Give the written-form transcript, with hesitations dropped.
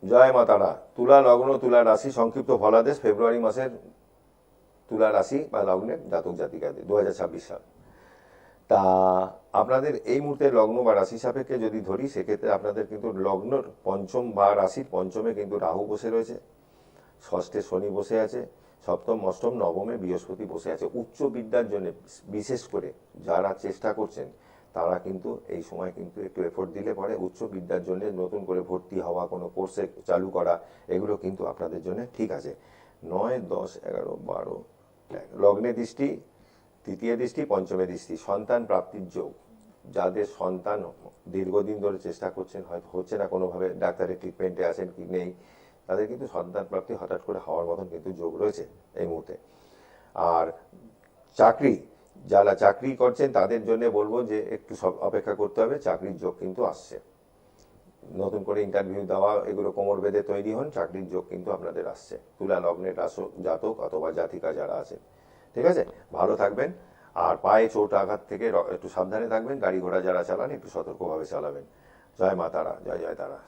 জয় মা তারা। তুলা লগ্ন, তুলা রাশি সংক্ষিপ্ত ফলাদেশ ফেব্রুয়ারি মাসের তুলা রাশি বা লগ্নের জাতক জাতিকাদের 2026 সাল। তা আপনাদের এই মুহূর্তে লগ্ন বা রাশি সাপেক্ষে যদি ধরি, সেক্ষেত্রে আপনাদের কিন্তু লগ্নর পঞ্চম বা রাশির পঞ্চমে কিন্তু রাহু বসে রয়েছে, ষষ্ঠে শনি বসে আছে, সপ্তম অষ্টম নবমে বৃহস্পতি বসে আছে। উচ্চ বিদ্যার জন্য বিশেষ করে যারা চেষ্টা করছেন তারা কিন্তু এই সময় কিন্তু একটু এফোর্ট দিলে পরে উচ্চ বিদ্যার জন্য নতুন করে ভর্তি হওয়া, কোনো কোর্সে চালু করা, এগুলো কিন্তু আপনাদের জন্য ঠিক আছে। 9, 10, 11, 12 লগ্নে দৃষ্টি, তৃতীয় দৃষ্টি, পঞ্চমে দৃষ্টি, সন্তান প্রাপ্তির যোগ। যাদের সন্তান দীর্ঘদিন ধরে চেষ্টা করছেন, হয়তো হচ্ছে না, কোনোভাবে ডাক্তারের ট্রিটমেন্টে আছেন কি নেই, তাদের কিন্তু সন্তান প্রাপ্তি হঠাৎ করে হওয়ার মতন কিন্তু যোগ রয়েছে এই মুহূর্তে। আর চাকরি, যারা চাকরি করছেন তাদের জন্য বলবো যে একটু সব অপেক্ষা করতে হবে, চাকরির যোগ কিন্তু আসছে। নতুন করে ইন্টারভিউ দেওয়া, এগুলো কোমর বেঁধে তৈরি হন, চাকরির যোগ কিন্তু আপনাদের আসছে। তুলা লগ্নের জাতক অথবা জাতিকা যারা আছেন, ঠিক আছে, ভালো থাকবেন। আর পায়ে চোট আঘাত থেকে একটু সাবধানে থাকবেন। গাড়ি ঘোড়া যারা চালান একটু সতর্কভাবে চালাবেন। জয় মা তারা, জয় জয় তারা।